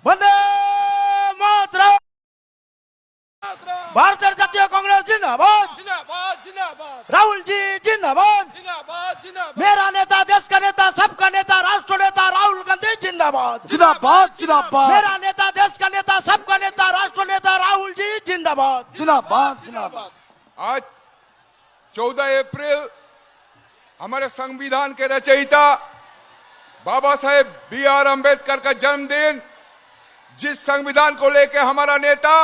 वंदे मातरम। भारतीय जनता कांग्रेस जिंदाबाद। राहुल जी जिंदाबाद। मेरा नेता, देश का नेता, सबका नेता, राष्ट्र नेता राहुल गांधी जिंदाबाद। जिंदाबाद जिंदाबाद मेरा नेता, देश का नेता, सबका नेता, राष्ट्र नेता राहुल जी जिंदाबाद। जिंदाबाद जिंदाबाद। आज 14 अप्रैल हमारे संविधान के रचयिता बाबा साहेब B.R. अम्बेडकर का जन्मदिन, जिस संविधान को लेकर हमारा नेता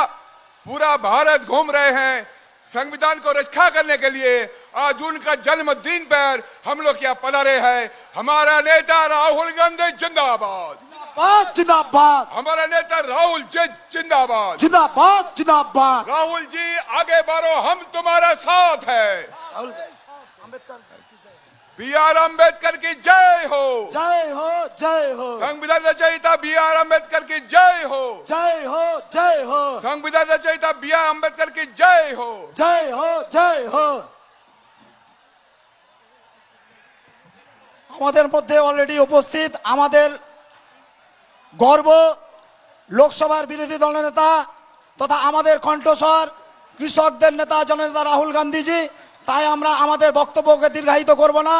पूरा भारत घूम रहे हैं संविधान को रक्षा करने के लिए, आज उनका जन्मदिन पर हम लोग यहाँ पधारे हैं। हमारा नेता राहुल गांधी जिंदाबाद। जिंदाबाद जिंदाबाद। हमारा नेता राहुल जी जिंदाबाद। जिंदाबाद जिंदाबाद। राहुल जी आगे बढ़ो, हम तुम्हारा साथ है। B.R. अम्बेडकर की जय हो। जय हो जय हो। संविधान रचयिता B.R. अम्बेडकर की जय हो। जय हो जय हो। संविधान रचयिता B.R. अम्बेडकर की जय हो। जय हो जय हो। আমাদের মধ্যে অলরেডি উপস্থিত আমাদের গর্ব লোকসভার বিরোধী দলের নেতা তথা আমাদের কণ্ঠস্বর কৃষকদের নেতা জননেতা রাহুল গান্ধীজি। তাই আমরা আমাদের বক্তব্যকে দীর্ঘায়িত করব না।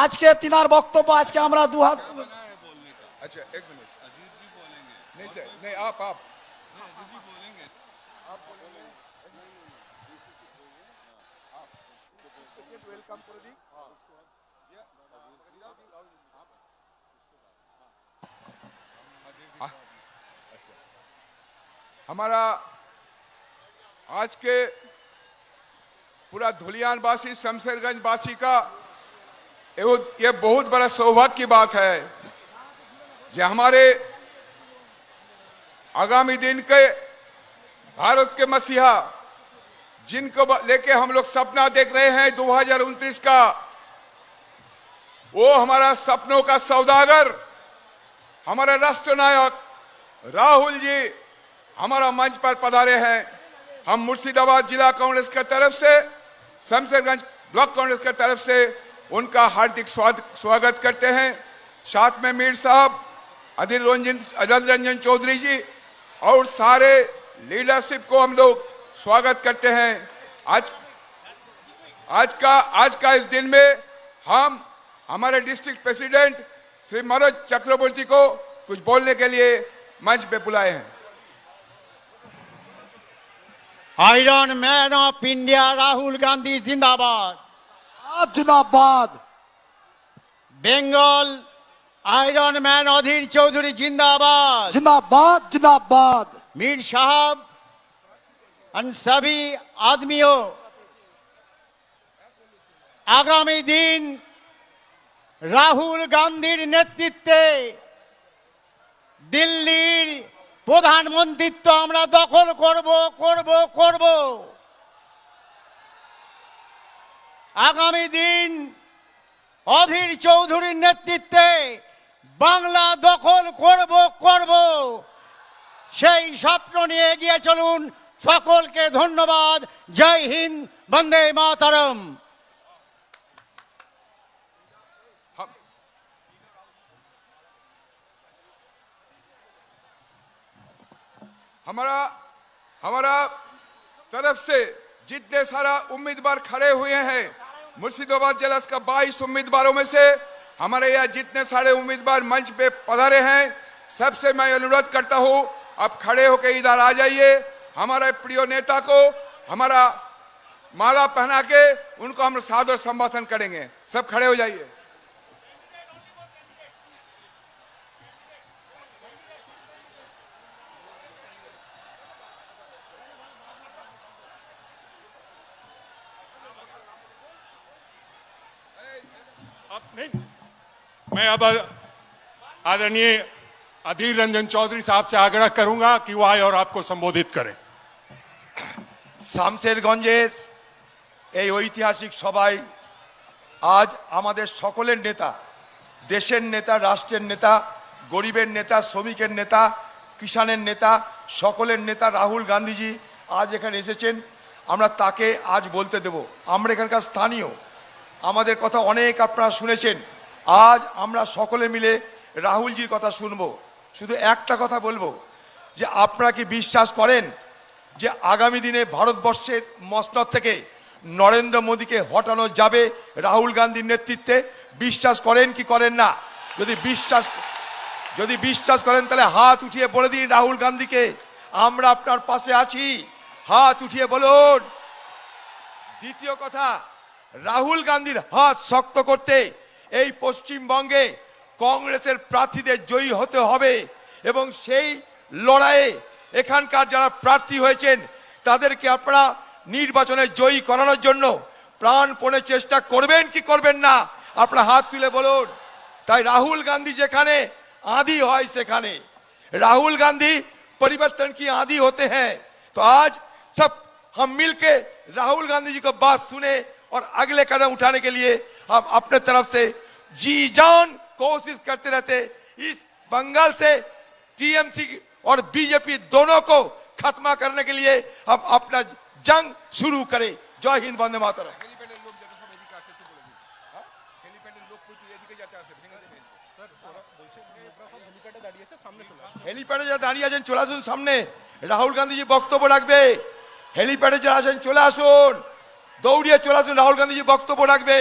আজকে তিনার বক্তব্য আজকে আমরা দুহাত। अच्छा एक मिनट, अधीर जी बोलेंगे। नहीं सर, नहीं आप अधीर जी बोलेंगे। आप बोलेंगे। वेलकम कर दी। हमारा आज के पूरा धुलियान वासी, शमशेरगंज वासी का ये बहुत बड़ा सौभाग्य की बात है कि हमारे आगामी दिन के भारत के मसीहा जिनको लेके हम लोग सपना देख रहे हैं 2029 का, वो हमारा सपनों का सौदागर हमारा राष्ट्र नायक राहुल जी हमारा मंच पर पधारे हैं। हम मुर्शिदाबाद जिला कांग्रेस की तरफ से, शमशेरगंज ब्लॉक कांग्रेस की तरफ से उनका हार्दिक स्वागत करते हैं। साथ में मीर साहब, अधीर रंजन चौधरी जी और सारे लीडरशिप को हम लोग स्वागत करते हैं। आज का इस दिन में हम हमारे डिस्ट्रिक्ट प्रेसिडेंट श्री मनोज चक्रवर्ती को कुछ बोलने के लिए मंच पे बुलाए हैं। Iron man of India Rahul Gandhi जिंदाबाद। जिंदाबाद। बंगाल आयरन मैन अधीर चौधरी जिंदाबाद। जिंदाबाद जिंदाबाद। मीर साहब और सभी आदमियों, आगामी दिन राहुल गांधीर नेतृत्वे दिल्लीर প্রধানমন্ত্রিত্ব আমরা দখল করব করব করব। আগামী দিন অধীর চৌধুরীর নেতৃত্বে বাংলা দখল করব করব। সেই স্বপ্ন নিয়ে এগিয়ে চলুন। সকলকে ধন্যবাদ। জয় হিন্দ, বন্দে মাতরম। हमारा तरफ से जितने सारा उम्मीदवार खड़े हुए हैं, मुर्शिदाबाद जिला का 22 उम्मीदवारों में से हमारे यहाँ जितने सारे उम्मीदवार मंच पे पधारे हैं, सबसे मैं अनुरोध करता हूँ आप खड़े होकर इधर आ जाइए। हमारे प्रिय नेता को हमारा माला पहना के उनको हम सादर संभाषण करेंगे। सब खड़े हो जाइए। मैं अब आदरणीय अधीर रंजन चौधरी साहब से आग्रह करूंगा कि वो आए और आपको संबोधित करें। শামশেরগঞ্জের এই ঐতিহাসিক সভায় আজ আমাদের সকলের নেতা, দেশের নেতা, রাষ্ট্রের নেতা, গরিবের নেতা, শ্রমিকের নেতা, কিষাণের নেতা, সকলের নেতা রাহুল গান্ধীজি আজ এখানে এসেছেন। আমরা তাকে আজ বলতে দেব। আমরা এখানকার স্থানীয়, আমাদের কথা অনেক আপনারা শুনেছেন। আজ আমরা সকলে মিলে রাহুলজির কথা শুনবো। শুধু একটা কথা বলবো, যে আপনারা কি বিশ্বাস করেন যে আগামী দিনে ভারতবর্ষের মসনদ থেকে নরেন্দ্র মোদীকে হটানো যাবে রাহুল গান্ধীর নেতৃত্বে? বিশ্বাস করেন কি করেন না? যদি বিশ্বাস করেন তাহলে হাত উঠিয়ে বলে দিন রাহুল গান্ধীকে আমরা আপনার পাশে আছি। হাত উঠিয়ে বলুন। দ্বিতীয় কথা, রাহুল গান্ধীর হাত শক্ত করতে এই পশ্চিমবঙ্গে কংগ্রেসের প্রার্থীদের জয়ী হতে হবে এবং সেই লড়াইয়ে এখানকার যারা প্রার্থী হয়েছেন তাদেরকে আপনারা নির্বাচনে জয়ী করানোর জন্য প্রাণপণে চেষ্টা করবেন কি করবেন না? আপনারা হাত তুলে বলুন। তাই রাহুল गांधी যেখানে आंधी হয় সেখানে राहुल गांधी परिवर्तन की आंधी होते हैं। तो आज सब हम मिलके राहुल गांधी जी को बात सुने और अगले कदम उठाने के लिए हम अपने तरफ से जी जान कोशिश करते रहते इस बंगाल से टीएमसी और बीजेपी दोनों को खत्म करने के लिए हम अपना जंग शुरू करें। जय हिंद, वंदे मातरम। হেলিপ্যাডে যারা দাঁড়িয়ে আছেন চলে আসুন সামনে, রাহুল গান্ধীজি বক্তব্য রাখবে। হেলিপ্যাডে যারা আছেন চলে আসুন, দৌড়িয়ে চলে আসুন, রাহুল গান্ধীজি বক্তব্য রাখবে।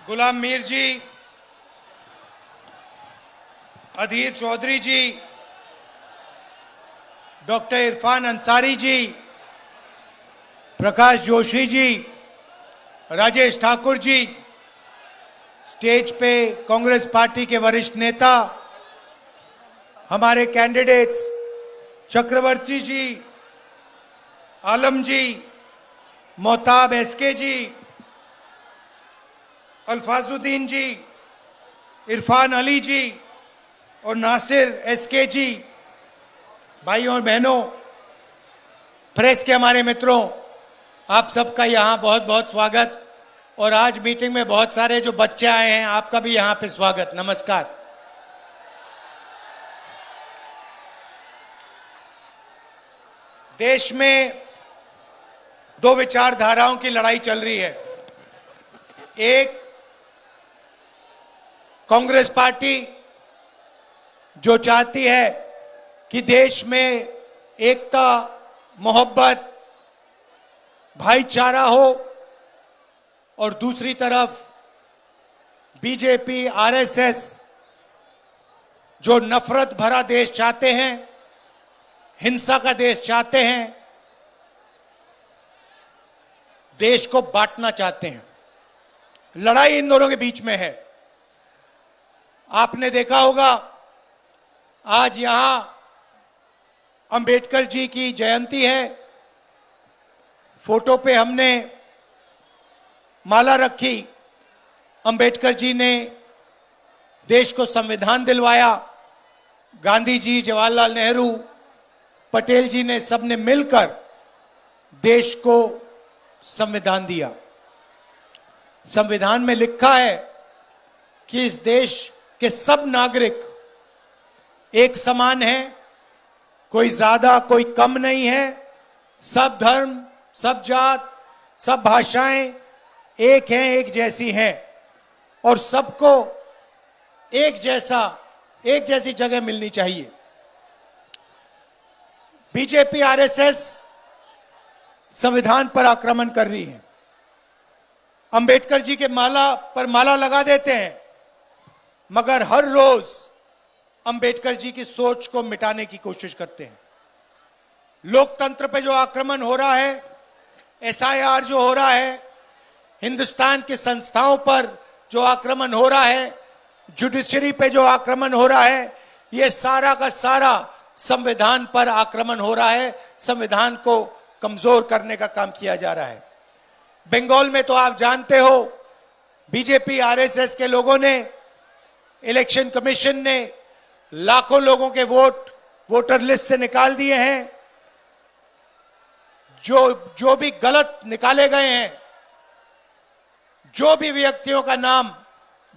गुलाम मीर जी, अधीर चौधरी जी, डॉक्टर इरफान अंसारी जी, प्रकाश जोशी जी, राजेश ठाकुर जी, स्टेज पे कांग्रेस पार्टी के वरिष्ठ नेता, हमारे कैंडिडेट्स चक्रवर्ती जी, आलम जी, मोहताब एसके जी, अल्फाजुद्दीन जी, इरफान अली जी और नासिर एसके जी, भाइयों और बहनों, प्रेस के हमारे मित्रों, आप सबका यहाँ बहुत बहुत स्वागत। और आज मीटिंग में बहुत सारे जो बच्चे आए हैं, आपका भी यहाँ पे स्वागत, नमस्कार। देश में दो विचारधाराओं की लड़ाई चल रही है। एक कांग्रेस पार्टी जो चाहती है कि देश में एकता, मोहब्बत, भाईचारा हो, और दूसरी तरफ बीजेपी, आरएसएस जो नफरत भरा देश चाहते हैं, हिंसा का देश चाहते हैं, देश को बांटना चाहते हैं। लड़ाई इन दोनों के बीच में है। आपने देखा होगा आज यहां अंबेडकर जी की जयंती है। फोटो पे हमने माला रखी। अंबेडकर जी ने देश को संविधान दिलवाया। गांधी जी, जवाहरलाल नेहरू, पटेल जी ने सबने मिलकर देश को संविधान दिया। संविधान में लिखा है कि इस देश के सब नागरिक एक समान हैं, कोई ज्यादा कोई कम नहीं है। सब धर्म, सब जात, सब भाषाएं एक हैं, एक जैसी हैं, और सबको एक जैसी जगह मिलनी चाहिए। बीजेपी, आरएसएस संविधान पर आक्रमण कर रही है। अंबेडकर जी के माला पर माला लगा देते हैं, मगर हर रोज अंबेडकर जी की सोच को मिटाने की कोशिश करते हैं। लोकतंत्र पे जो आक्रमण हो रहा है, एसआईआर जो हो रहा है, हिंदुस्तान की संस्थाओं पर जो आक्रमण हो रहा है, जुडिशरी पे जो आक्रमण हो रहा है, ये सारा का सारा संविधान पर आक्रमण हो रहा है। संविधान को कमजोर करने का काम किया जा रहा है। बंगाल में तो आप जानते हो, बीजेपी, आरएसएस के लोगों ने, इलेक्शन कमीशन ने लाखों लोगों के वोट वोटर लिस्ट से निकाल दिए हैं। जो भी गलत निकाले गए हैं, जो भी व्यक्तियों का नाम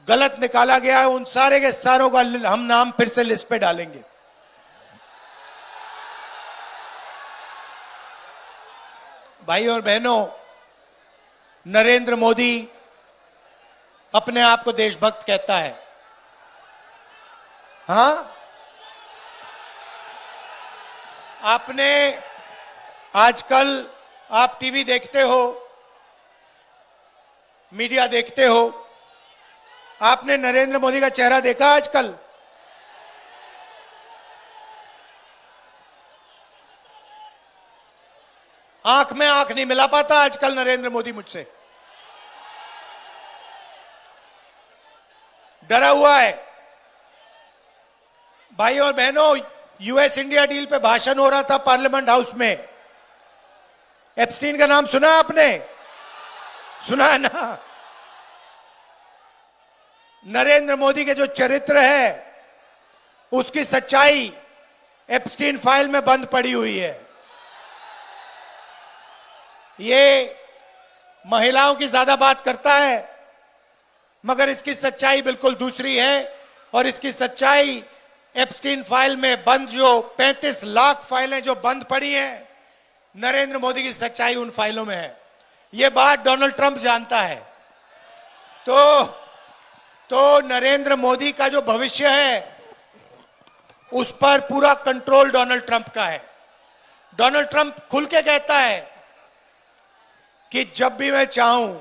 गलत निकाला गया है, उन सारे के सारों का हम नाम फिर से लिस्ट पे डालेंगे। भाई और बहनों, नरेंद्र मोदी अपने आप को देशभक्त कहता है। हां, आपने आजकल आप टीवी देखते हो, मीडिया देखते हो, आपने नरेंद्र मोदी का चेहरा देखा आजकल? आंख में आंख नहीं मिला पाता आजकल नरेंद्र मोदी मुझसे, डरा हुआ है। भाई और बहनों, यूएस इंडिया डील पे भाषण हो रहा था पार्लियामेंट हाउस में। एप्स्टीन का नाम सुना आपने? सुना है ना? नरेंद्र मोदी के जो चरित्र है उसकी सच्चाई एप्स्टीन फाइल में बंद पड़ी हुई है। ये महिलाओं की ज्यादा बात करता है, मगर इसकी सच्चाई बिल्कुल दूसरी है। और इसकी सच्चाई एप्स्टीन फाइल में बंद जो 35 लाख फाइलें जो बंद पड़ी हैं, नरेंद्र मोदी की सच्चाई उन फाइलों में है। यह बात डोनाल्ड ट्रंप जानता है। तो नरेंद्र मोदी का जो भविष्य है उस पर पूरा कंट्रोल डोनाल्ड ट्रंप का है। डोनाल्ड ट्रंप खुल के कहता है कि जब भी मैं चाहूं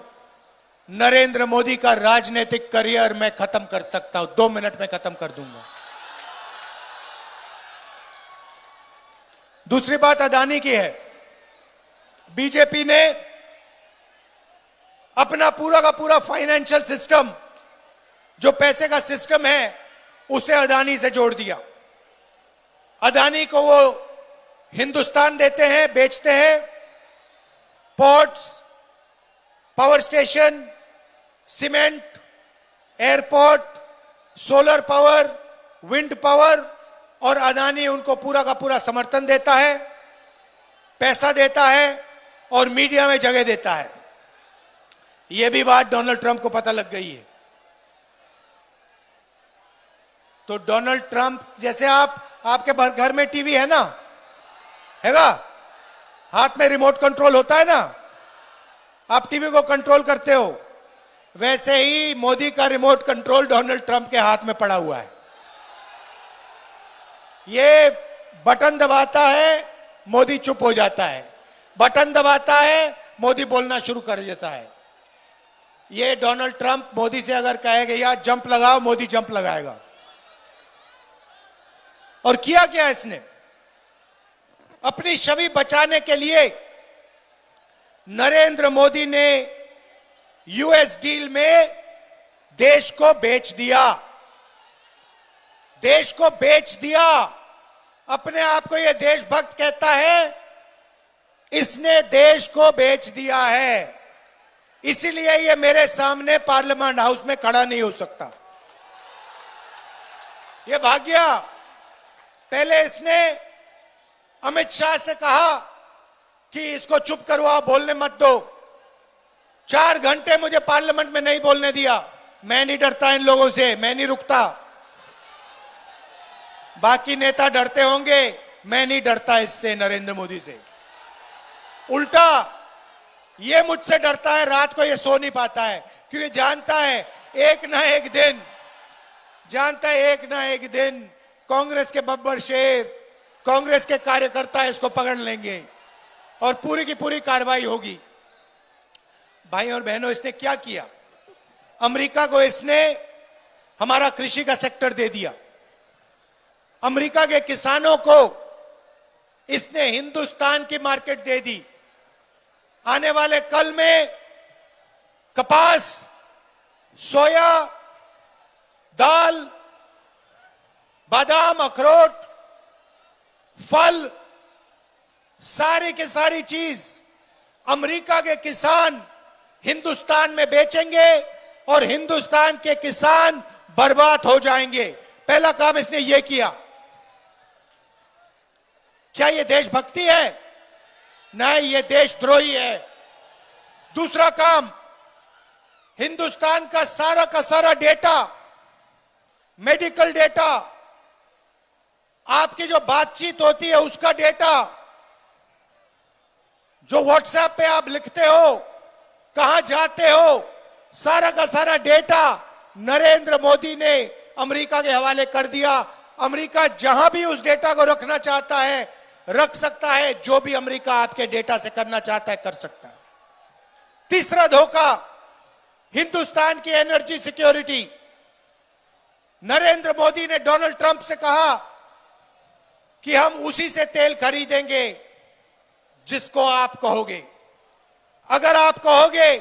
नरेंद्र मोदी का राजनीतिक करियर मैं खत्म कर सकता हूं, 2 मिनट में खत्म कर दूंगा। दूसरी बात अदानी की है। बीजेपी ने अपना पूरा का पूरा फाइनेंशियल सिस्टम, जो पैसे का सिस्टम है, उसे अदानी से जोड़ दिया। अदानी को वो हिंदुस्तान देते हैं, बेचते हैं, ports, power station, cement, airport, solar power, wind power, और अदानी उनको पूरा का पूरा समर्थन देता है, पैसा देता है और मीडिया में जगह देता है। यह भी बात डोनाल्ड ट्रंप को पता लग गई है। तो डोनाल्ड ट्रंप जैसे आपके घर में टीवी है ना, हैगा, हाथ में रिमोट कंट्रोल होता है ना, आप टीवी को कंट्रोल करते हो, वैसे ही मोदी का रिमोट कंट्रोल डोनाल्ड ट्रंप के हाथ में पड़ा हुआ है। ये बटन दबाता है, मोदी चुप हो जाता है, बटन दबाता है, मोदी बोलना शुरू कर देता है। ये डोनाल्ड ट्रंप मोदी से अगर कहेगा या जंप लगाओ, मोदी जंप लगाएगा। और किया क्या इसने? अपनी छवि बचाने के लिए नरेंद्र मोदी ने यूएस डील में देश को बेच दिया। देश को बेच दिया। अपने आप को यह देशभक्त कहता है, इसने देश को बेच दिया है। इसीलिए ये मेरे सामने पार्लियामेंट हाउस में खड़ा नहीं हो सकता। ये भाग गया। पहले इसने अमित शाह से कहा कि इसको चुप करवाओ, बोलने मत दो। 4 घंटे मुझे पार्लियामेंट में नहीं बोलने दिया। मैं नहीं डरता इन लोगों से, मैं नहीं रुकता। बाकी नेता डरते होंगे, मैं नहीं डरता इससे, नरेंद्र मोदी से। उल्टा ये मुझसे डरता है। रात को ये सो नहीं पाता है, क्योंकि जानता है एक ना एक दिन कांग्रेस के बब्बर शेर, कांग्रेस के कार्यकर्ता इसको पकड़ लेंगे और पूरी की पूरी कार्रवाई होगी। भाई और बहनों, इसने क्या किया? अमेरिका को इसने हमारा कृषि का सेक्टर दे दिया। अमेरिका के किसानों को इसने हिंदुस्तान की मार्केट दे दी। आने वाले कल में कपास, सोया, दाल, बादाम, अखरोट, फल, सारी की सारी चीज अमेरिका के किसान हिंदुस्तान में बेचेंगे और हिंदुस्तान के किसान बर्बाद हो जाएंगे। पहला काम इसने यह किया। क्या यह देशभक्ति है? नहीं, यह देशद्रोही है। दूसरा काम, हिंदुस्तान का सारा डेटा, मेडिकल डेटा, आपकी जो बातचीत होती है उसका डेटा, जो व्हाट्सएप पे आप लिखते हो, कहां जाते हो, सारा का सारा डेटा नरेंद्र मोदी ने अमेरिका के हवाले कर दिया। अमेरिका जहां भी उस डेटा को रखना चाहता है रख सकता है, जो भी अमेरिका आपके डेटा से करना चाहता है कर सकता है। तीसरा धोखा, हिंदुस्तान की एनर्जी सिक्योरिटी। नरेंद्र मोदी ने डोनाल्ड ट्रंप से कहा कि हम उसी से तेल खरीदेंगे जिसको आप कहोगे। अगर आप कहोगे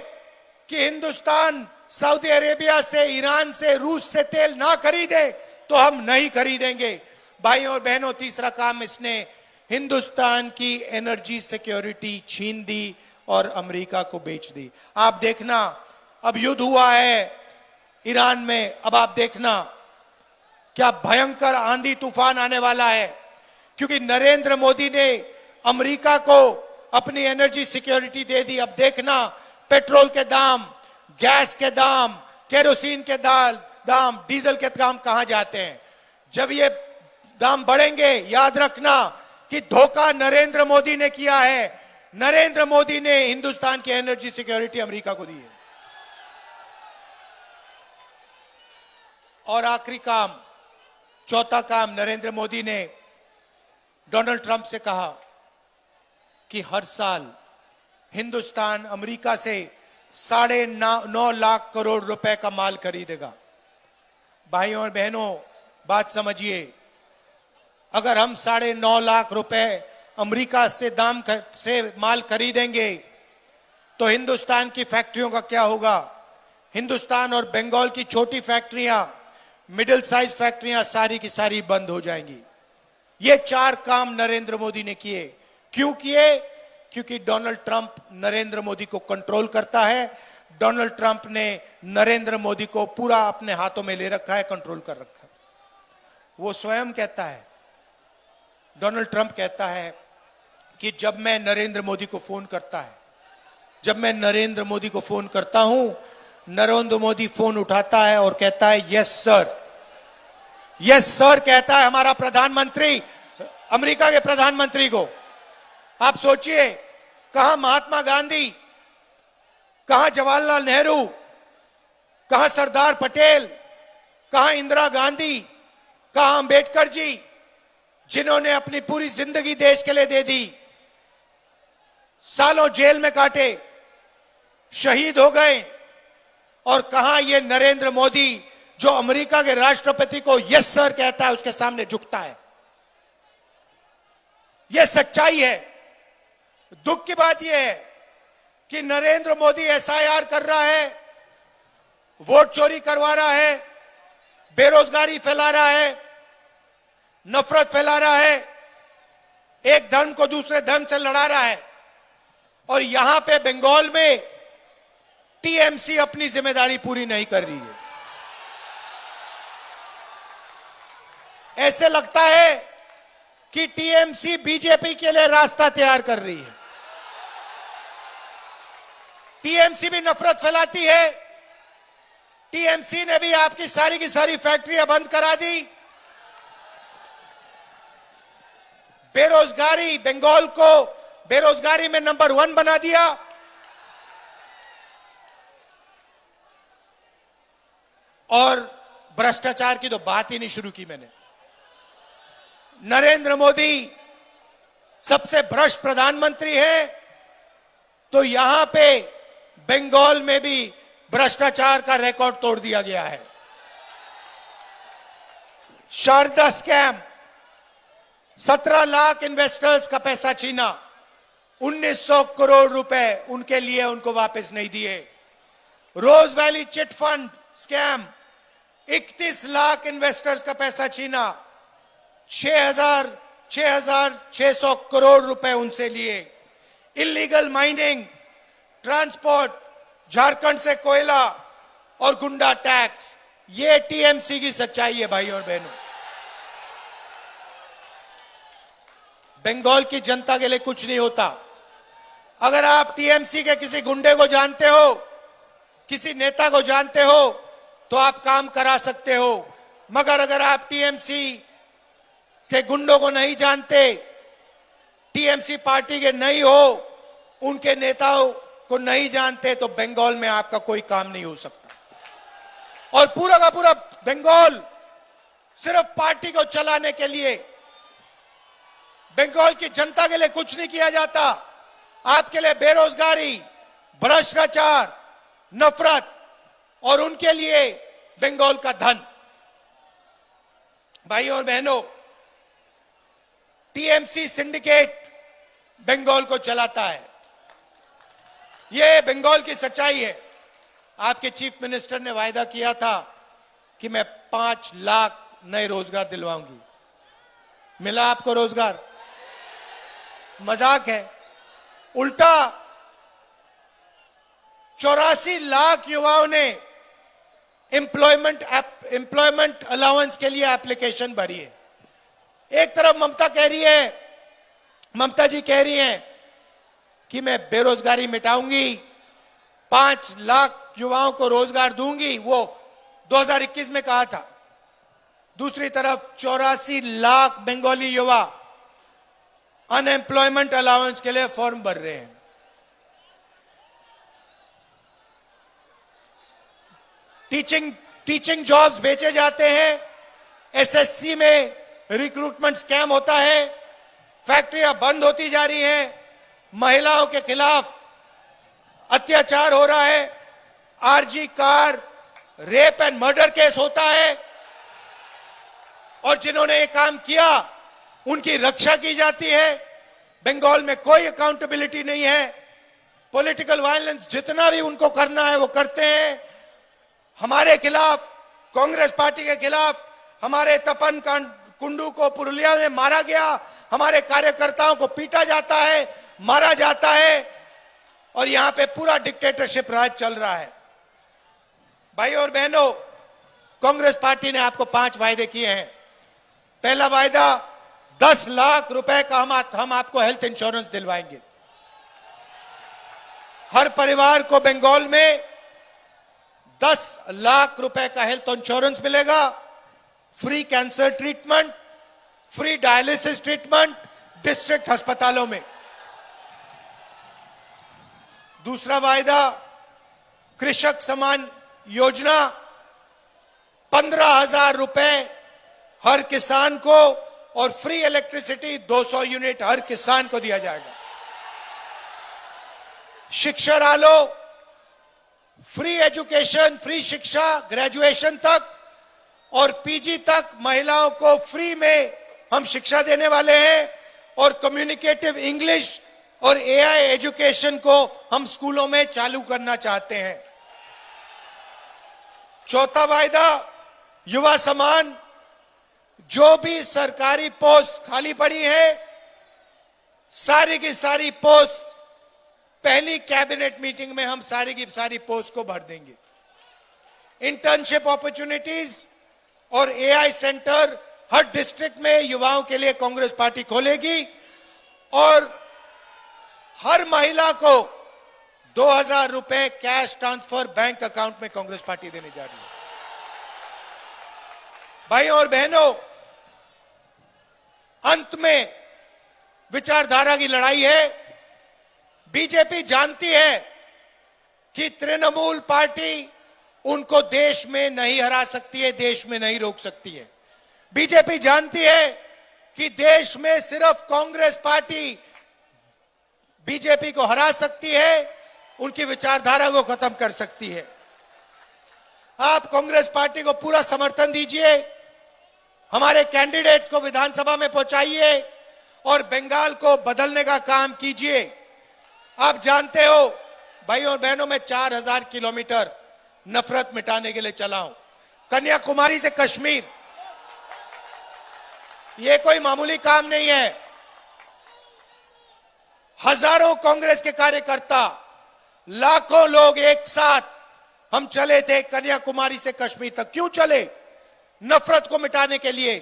कि हिंदुस्तान सऊदी अरेबिया से, ईरान से, रूस से तेल ना खरीदे तो हम नहीं खरीदेंगे। भाइयों और बहनों, तीसरा काम इसने हिंदुस्तान की एनर्जी सिक्योरिटी छीन दी और अमेरिका को बेच दी। आप देखना, अब युद्ध हुआ है ईरान में, अब आप देखना क्या भयंकर आंधी तूफान आने वाला है, क्योंकि नरेंद्र मोदी ने अमेरिका को अपनी एनर्जी सिक्योरिटी दे दी। अब देखना पेट्रोल के दाम, गैस के दाम, केरोसिन के दाम, डीजल के दाम कहां जाते हैं। जब ये दाम बढ़ेंगे, याद रखना कि धोखा नरेंद्र मोदी ने किया है। नरेंद्र मोदी ने हिंदुस्तान की एनर्जी सिक्योरिटी अमेरिका को दी है। और आखिरी काम, चौथा काम, नरेंद्र मोदी ने डोनाल्ड ट्रंप से कहा कि हर साल हिंदुस्तान अमेरिका से 9.5 लाख करोड़ रुपए का माल खरीदेगा। भाइयों और बहनों, बात समझिए, अगर हम 9.5 लाख रुपए अमेरिका से माल खरीदेंगे तो हिंदुस्तान की फैक्ट्रियों का क्या होगा। हिंदुस्तान और बंगाल की छोटी फैक्ट्रियां, मिडिल साइज फैक्ट्रियां सारी की सारी बंद हो जाएंगी। ये 4 काम नरेंद्र मोदी ने किए। क्यों किए? क्योंकि डोनाल्ड ट्रंप नरेंद्र मोदी को कंट्रोल करता है। डोनाल्ड ट्रंप ने नरेंद्र मोदी को पूरा अपने हाथों में ले रखा है, कंट्रोल कर रखा है। वो स्वयं कहता है, डोनाल्ड ट्रंप कहता है कि जब मैं नरेंद्र मोदी को फोन करता है, जब मैं नरेंद्र मोदी को फोन करता हूं, नरेंद्र मोदी फोन उठाता है और कहता है यस सर, यस सर कहता है हमारा प्रधानमंत्री, अमेरिका के प्रधानमंत्री को। आप सोचिए, कहां महात्मा गांधी, कहां जवाहरलाल नेहरू, कहां सरदार पटेल, कहां इंदिरा गांधी, कहां अंबेडकर जी, जिन्होंने अपनी पूरी जिंदगी देश के लिए दे दी, सालों जेल में काटे, शहीद हो गए। और कहां ये नरेंद्र मोदी जो अमेरिका के राष्ट्रपति को यस सर कहता है, उसके सामने झुकता है। यह सच्चाई है। दुख की बात यह है कि नरेंद्र मोदी एसआईआर कर रहा है, वोट चोरी करवा रहा है, बेरोजगारी फैला रहा है, नफरत फैला रहा है, एक धर्म को दूसरे धर्म से लड़ा रहा है। और यहां पे बंगाल में टीएमसी अपनी जिम्मेदारी पूरी नहीं कर रही है। ऐसे लगता है कि टीएमसी बीजेपी के लिए रास्ता तैयार कर रही है। टीएमसी भी नफरत फैलाती है। टीएमसी ने भी आपकी सारी की सारी फैक्ट्रियां बंद करा दी। बेरोजगारी, बंगाल को बेरोजगारी में नंबर 1 बना दिया। और भ्रष्टाचार की तो बात ही नहीं शुरू की मैंने। नरेंद्र मोदी सबसे भ्रष्ट प्रधानमंत्री है, तो यहां पे बंगाल में भी भ्रष्टाचार का रिकॉर्ड तोड़ दिया गया है। शारदा स्कैम, 17 लाख इन्वेस्टर्स का पैसा छीना, 1900 करोड़ रुपए उनके लिए उनको वापस नहीं दिए। Rose Valley chit fund scam, 31 lakh investors का पैसा छीना, 6,600 करोड़ रुपए उनसे लिए। इलीगल माइनिंग, ट्रांसपोर्ट, झारखंड से कोयला और गुंडा टैक्स, ये टीएमसी की सच्चाई है भाइयों और बहनों। बंगाल की जनता के लिए कुछ नहीं होता। अगर आप टीएमसी के किसी गुंडे को जानते हो किसी नेता को जानते हो तो आप काम करा सकते हो, मगर अगर आप टीएमसी के गुंडों को नहीं जानते, टीएमसी पार्टी के नहीं हो, उनके नेताओं को नहीं जानते, तो बंगाल में आपका कोई काम नहीं हो सकता। और पूरा का पूरा बंगाल सिर्फ पार्टी को चलाने के लिए, बंगाल की जनता के लिए कुछ नहीं किया जाता। आपके लिए बेरोजगारी, भ्रष्टाचार, नफरत और उनके लिए बंगाल का धन। भाइयों और बहनों, टीएमसी सिंडिकेट बंगाल को चलाता है। यह बंगाल की सच्चाई है। आपके चीफ मिनिस्टर ने वायदा किया था कि मैं 5 लाख नए रोजगार दिलवाऊंगी। मिला आपको रोजगार? मजाक है। उल्टा 84 लाख युवाओं ने एम्प्लॉयमेंट अलाउंस के लिए एप्लीकेशन भरी है। एक तरफ ममता जी कह रही हैं कि मैं बेरोजगारी मिटाऊंगी, 5 लाख युवाओं को रोजगार दूंगी, वो 2021 में कहा था। दूसरी तरफ 84 लाख बंगाली युवा अनएम्प्लॉयमेंट अलाउंस के लिए फॉर्म भर रहे हैं। टीचिंग जॉब्स बेचे जाते हैं, एसएससी में रिक्रूटमेंट स्कैम होता है, फैक्ट्रियां बंद होती जा रही हैं, महिलाओं के खिलाफ अत्याचार हो रहा है, RG Kar rape and murder case होता है, और जिन्होंने ये काम किया उनकी रक्षा की जाती है। बंगाल में कोई अकाउंटेबिलिटी नहीं है। पॉलिटिकल वायलेंस जितना भी उनको करना है वो करते हैं। हमारे खिलाफ, कांग्रेस पार्टी के खिलाफ, हमारे तपन कुंडू को पुरुलिया में मारा गया, हमारे कार्यकर्ताओं को पीटा जाता है, मारा जाता है, और यहां पे पूरा डिक्टेटरशिप राज चल रहा है। भाइयों और बहनों, कांग्रेस पार्टी ने आपको 5 वायदे किए हैं। पहला वायदा 10 लाख रुपए का हम आपको हेल्थ इंश्योरेंस दिलवाएंगे। हर परिवार को बंगाल में 10 लाख रुपए का हेल्थ इंश्योरेंस मिलेगा। Free cancer treatment, free dialysis treatment district अस्पतालों में। दूसरा वायदा कृषक सम्मान योजना, 15,000 रुपए हर किसान को, और फ्री इलेक्ट्रिसिटी 200 यूनिट हर किसान को दिया जाएगा। शिक्षा आलो, फ्री एजुकेशन, फ्री शिक्षा ग्रेजुएशन तक और पीजी तक महिलाओं को फ्री में हम शिक्षा देने वाले हैं, और कम्युनिकेटिव इंग्लिश और एआई एजुकेशन को हम स्कूलों में चालू करना चाहते हैं। चौथा वायदा युवा सम्मान, जो भी सरकारी पोस्ट खाली पड़ी है, सारी की सारी पोस्ट पहली कैबिनेट मीटिंग में हम सारी की सारी पोस्ट को भर देंगे। इंटर्नशिप अपॉर्चुनिटीज और एआई सेंटर हर डिस्ट्रिक्ट में युवाओं के लिए कांग्रेस पार्टी खोलेगी, और हर महिला को 2,000 रुपए कैश ट्रांसफर बैंक अकाउंट में कांग्रेस पार्टी देने जा रही है। भाइयों और बहनों, अंत में विचारधारा की लड़ाई है। बीजेपी जानती है कि तृणमूल पार्टी उनको देश में नहीं हरा सकती है, देश में नहीं रोक सकती है। बीजेपी जानती है कि देश में सिर्फ कांग्रेस पार्टी बीजेपी को हरा सकती है, उनकी विचारधारा को खत्म कर सकती है। आप कांग्रेस पार्टी को पूरा समर्थन दीजिए, हमारे कैंडिडेट्स को विधानसभा में पहुंचाइए और बंगाल को बदलने का काम कीजिए। आप जानते हो भाइयों और बहनों, मैं 4,000 किलोमीटर नफरत मिटाने के लिए चला हूं, कन्याकुमारी से कश्मीर। यह कोई मामूली काम नहीं है। हजारों कांग्रेस के कार्यकर्ता, लाखों लोग एक साथ हम चले थे कन्याकुमारी से कश्मीर तक। क्यों चले? नफरत को मिटाने के लिए,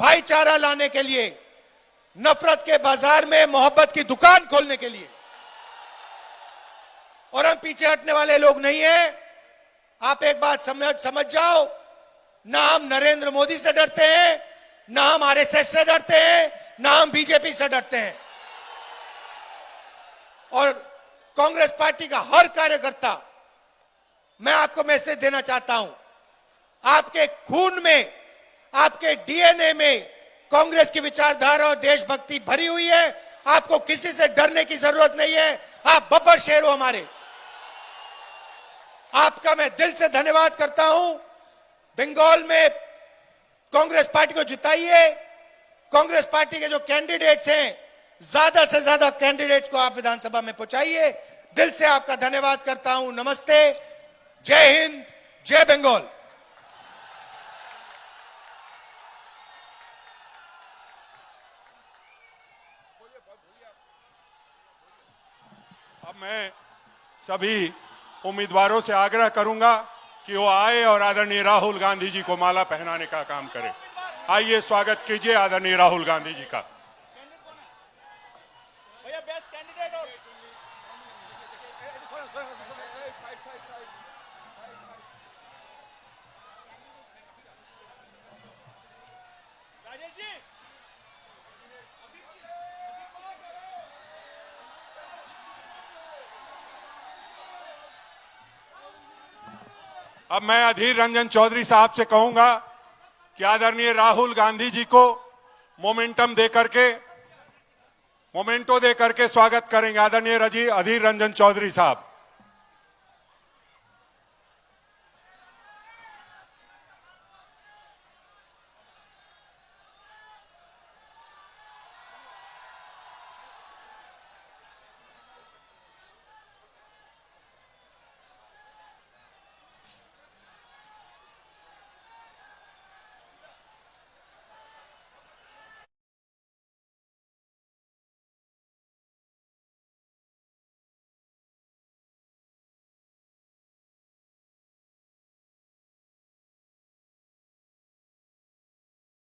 भाईचारा लाने के लिए, नफरत के बाजार में मोहब्बत की दुकान खोलने के लिए। और हम पीछे हटने वाले लोग नहीं हैं। आप एक बात समझ जाओ, ना हम नरेंद्र मोदी से डरते हैं, ना हम आरएसएस से डरते हैं, ना हम बीजेपी से डरते हैं। और कांग्रेस पार्टी का हर कार्यकर्ता, मैं आपको मैसेज देना चाहता हूं, आपके खून में, आपके डीएनए में कांग्रेस की विचारधारा और देशभक्ति भरी हुई है। आपको किसी से डरने की जरूरत नहीं है। आप बब्बर शेर हो हमारे। आपका मैं दिल से धन्यवाद करता हूं। बंगाल में कांग्रेस पार्टी को जिताइए। कांग्रेस पार्टी के जो कैंडिडेट्स हैं, ज्यादा से ज्यादा कैंडिडेट्स को आप विधानसभा में पहुंचाइए। दिल से आपका धन्यवाद करता हूं। नमस्ते, जय हिंद, जय बंगाल। अब मैं सभी उम्मीदवारों से आग्रह करूंगा कि वो आए और आदरणीय राहुल गांधी जी को माला पहनाने का काम करें। आइए, स्वागत कीजिए आदरणीय राहुल गांधी जी का। अब मैं अधीर रंजन चौधरी साहब से कहूंगा कि आदरणीय राहुल गांधी जी को मोमेंटो दे करके स्वागत करेंगे। आदरणीय अधीर रंजन चौधरी साहब।